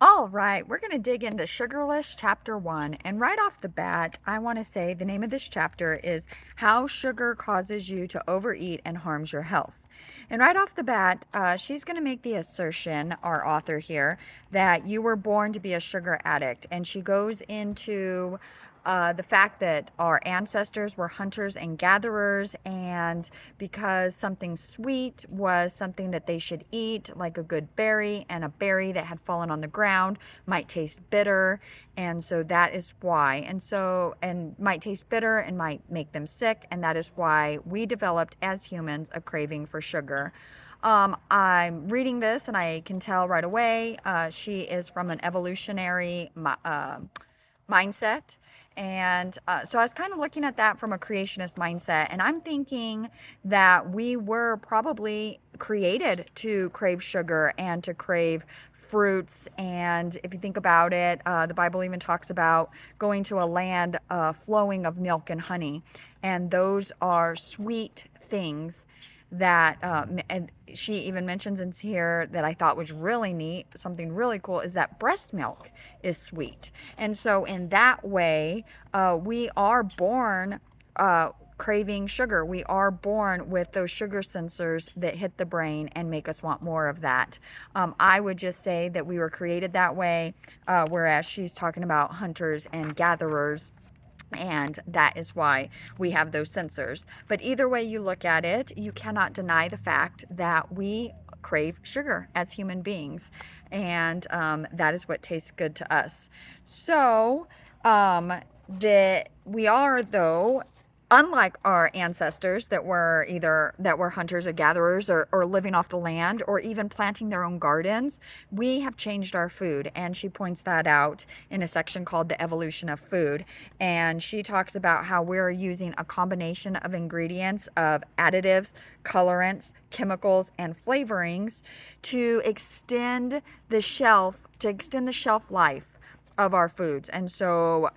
All right, we're going to dig into Sugarless Chapter 1. And right off the bat, I want to say the name of this chapter is How Sugar Causes You to Overeat and Harms Your Health. And right off the bat, she's going to make the assertion, our author here, that you were born to be a sugar addict. And she goes into the fact that our ancestors were hunters and gatherers, and because something sweet was something that they should eat, like a good berry, and a berry that had fallen on the ground might taste bitter, and so that is why. And might taste bitter and might make them sick, and that is why we developed as humans a craving for sugar. I'm reading this and I can tell right away she is from an evolutionary mindset. And so I was kind of looking at that from a creationist mindset, and I'm thinking that we were probably created to crave sugar and to crave fruits. And if you think about it, the Bible even talks about going to a land flowing of milk and honey, and those are sweet things that and she even mentions in here that I thought was really neat, something really cool, is that breast milk is sweet. And so in that way, we are born craving sugar. We are born with those sugar sensors that hit the brain and make us want more of that. I would just say that we were created that way, whereas she's talking about hunters and gatherers, and that is why we have those sensors. But either way you look at it, you cannot deny the fact that we crave sugar as human beings, and that is what tastes good to us. So that we are, though, unlike our ancestors that were hunters or gatherers, or living off the land, or even planting their own gardens, we have changed our food. And she points that out in a section called The Evolution of Food. And she talks about how we're using a combination of ingredients of additives, colorants, chemicals, and flavorings to extend the shelf life of our foods. And so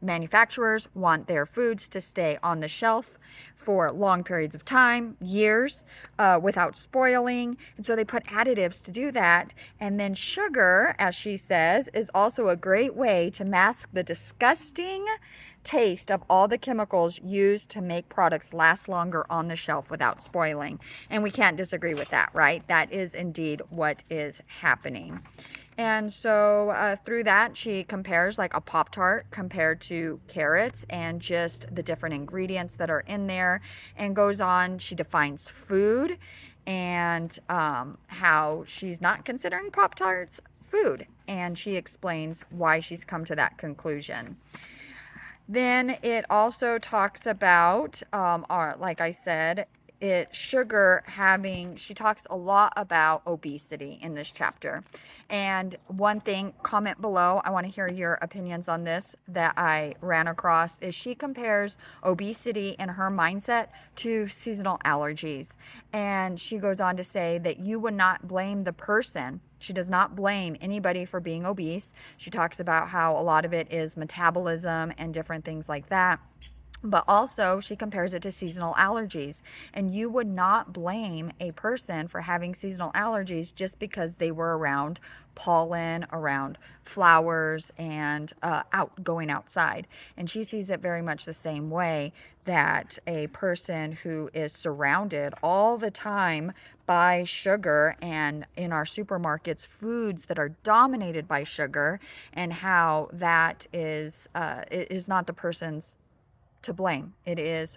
manufacturers want their foods to stay on the shelf for long periods of time, years, without spoiling. And so they put additives to do that. And then sugar, as she says, is also a great way to mask the disgusting taste of all the chemicals used to make products last longer on the shelf without spoiling. And we can't disagree with that, right? That is indeed what is happening. And so through that, she compares like a Pop-Tart compared to carrots and just the different ingredients that are in there, and goes on. She defines food and how she's not considering Pop-Tarts food. And she explains why she's come to that conclusion. Then it also talks about, like I said, she talks a lot about obesity in this chapter. And one thing, comment below, I want to hear your opinions on this, that I ran across, is she compares obesity in her mindset to seasonal allergies. And she goes on to say that you would not blame the person. She does not blame anybody for being obese. She talks about how a lot of it is metabolism and different things like that. But also, she compares it to seasonal allergies. And you would not blame a person for having seasonal allergies just because they were around pollen, around flowers, and going outside. And she sees it very much the same way, that a person who is surrounded all the time by sugar, and in our supermarkets, foods that are dominated by sugar, and how that is it is not the person's to blame. It is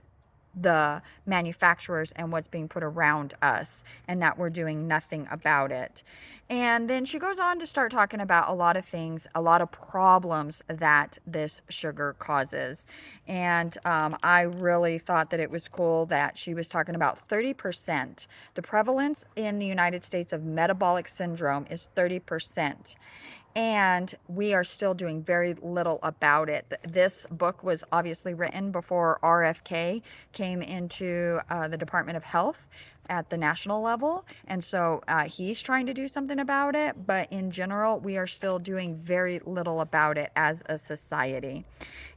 the manufacturers and what's being put around us, and that we're doing nothing about it. And then she goes on to start talking about a lot of things, a lot of problems that this sugar causes. And I really thought that it was cool that she was talking about 30%. The prevalence in the United States of metabolic syndrome is 30%. And we are still doing very little about it. This book was obviously written before RFK came into the Department of Health at the national level. And so he's trying to do something about it. But in general, we are still doing very little about it as a society.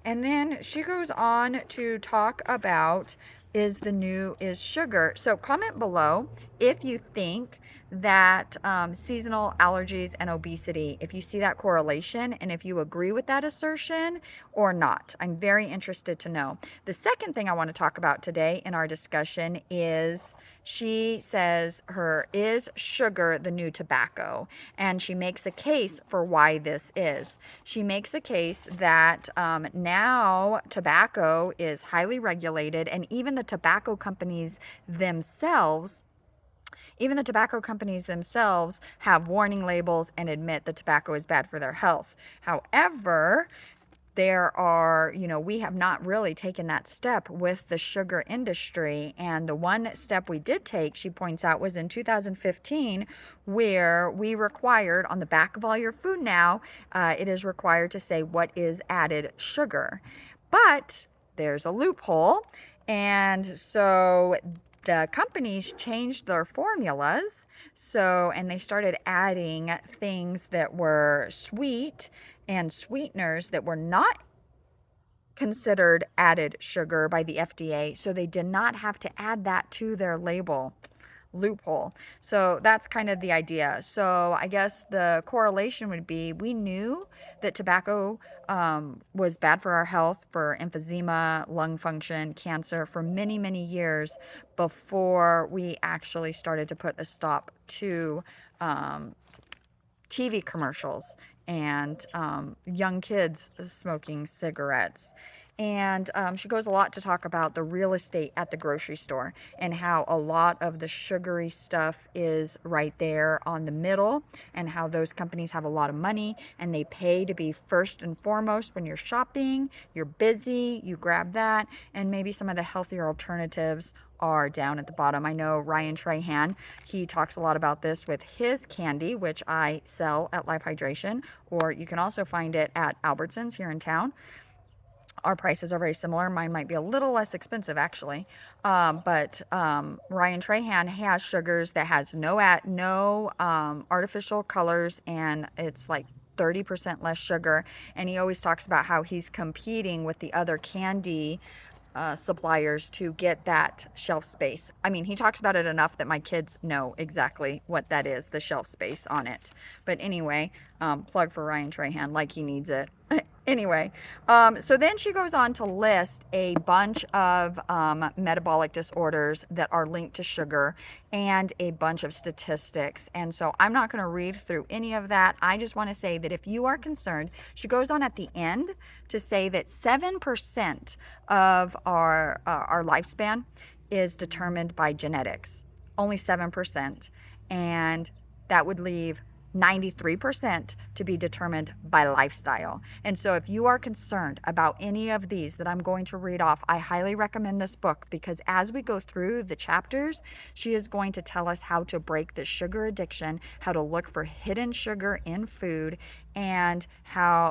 And then she goes on to talk about is sugar. So comment below if you think that seasonal allergies and obesity, if you see that correlation and if you agree with that assertion or not. I'm very interested to know. The second thing I want to talk about today in our discussion is she says is sugar the new tobacco? And she makes a case for why this is. She makes a case that now tobacco is highly regulated, and even the tobacco companies themselves have warning labels and admit that tobacco is bad for their health. However, we have not really taken that step with the sugar industry. And the one step we did take, she points out, was in 2015, where we required on the back of all your food now, it is required to say what is added sugar. But there's a loophole. And so the companies changed their formulas. And they started adding things that were sweet and sweeteners that were not considered added sugar by the FDA. So they did not have to add that to their label. Loophole. So that's kind of the idea. So I guess the correlation would be we knew that tobacco was bad for our health, for emphysema, lung function, cancer for many, many years before we actually started to put a stop to TV commercials and young kids smoking cigarettes. And she goes a lot to talk about the real estate at the grocery store and how a lot of the sugary stuff is right there on the middle, and how those companies have a lot of money and they pay to be first and foremost when you're shopping. You're busy, you grab that, and maybe some of the healthier alternatives are down at the bottom. I know Ryan Trahan, he talks a lot about this with his candy, which I sell at Life Hydration, or you can also find it at Albertsons here in town. Our prices are very similar. Mine might be a little less expensive, actually. But Ryan Trahan has sugars that has no artificial colors, and it's like 30% less sugar. And he always talks about how he's competing with the other candy suppliers to get that shelf space. I mean, he talks about it enough that my kids know exactly what that is, the shelf space on it. But anyway, plug for Ryan Trahan like he needs it. Anyway, so then she goes on to list a bunch of metabolic disorders that are linked to sugar and a bunch of statistics. And so I'm not going to read through any of that. I just want to say that if you are concerned, she goes on at the end to say that 7% of our lifespan is determined by genetics. Only 7%. And that would leave 93% to be determined by lifestyle. And so if you are concerned about any of these that I'm going to read off, I highly recommend this book, because as we go through the chapters, she is going to tell us how to break the sugar addiction, how to look for hidden sugar in food, and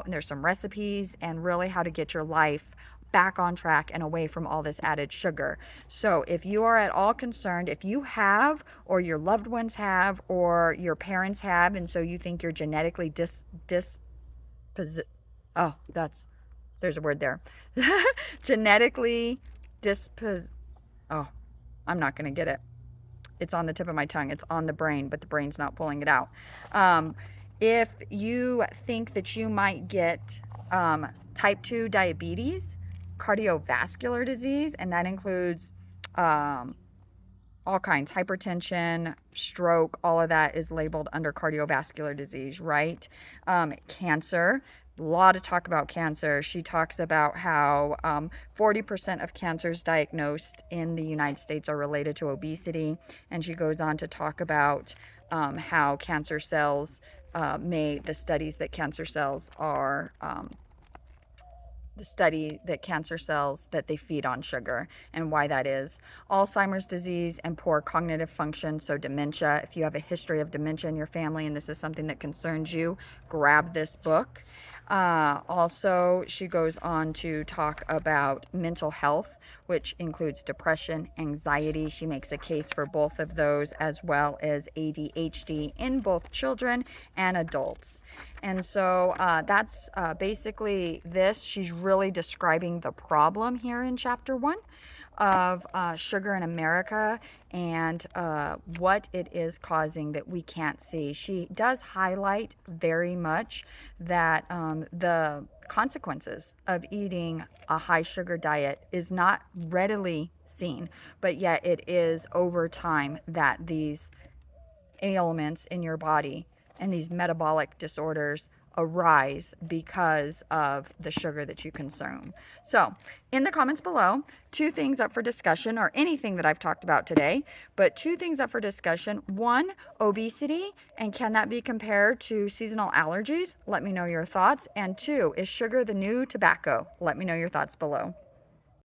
there's some recipes, and really how to get your life back on track and away from all this added sugar. So if you are at all concerned, if you have, or your loved ones have, or your parents have, and so you think you're genetically there's a word there. Genetically I'm not going to get it. It's on the tip of my tongue. It's on the brain, but the brain's not pulling it out. If you think that you might get type 2 diabetes, cardiovascular disease, and that includes all kinds, hypertension, stroke, all of that is labeled under cardiovascular disease, right? Cancer, a lot of talk about cancer. She talks about how 40% of cancers diagnosed in the United States are related to obesity, and she goes on to talk about how cancer cells the studies that cancer cells are that they feed on sugar, and why that is. Alzheimer's disease and poor cognitive function, so dementia. If you have a history of dementia in your family and this is something that concerns you, grab this book. Also, she goes on to talk about mental health, which includes depression, anxiety. She makes a case for both of those, as well as ADHD in both children and adults. And so that's basically this. She's really describing the problem here in chapter 1. of sugar in America and what it is causing that we can't see. She does highlight very much that the consequences of eating a high sugar diet is not readily seen, but yet it is over time that these ailments in your body and these metabolic disorders arise because of the sugar that you consume. So, in the comments below, two things up for discussion, or anything that I've talked about today, but two things up for discussion. One, obesity, and can that be compared to seasonal allergies? Let me know your thoughts. And two, is sugar the new tobacco? Let me know your thoughts below.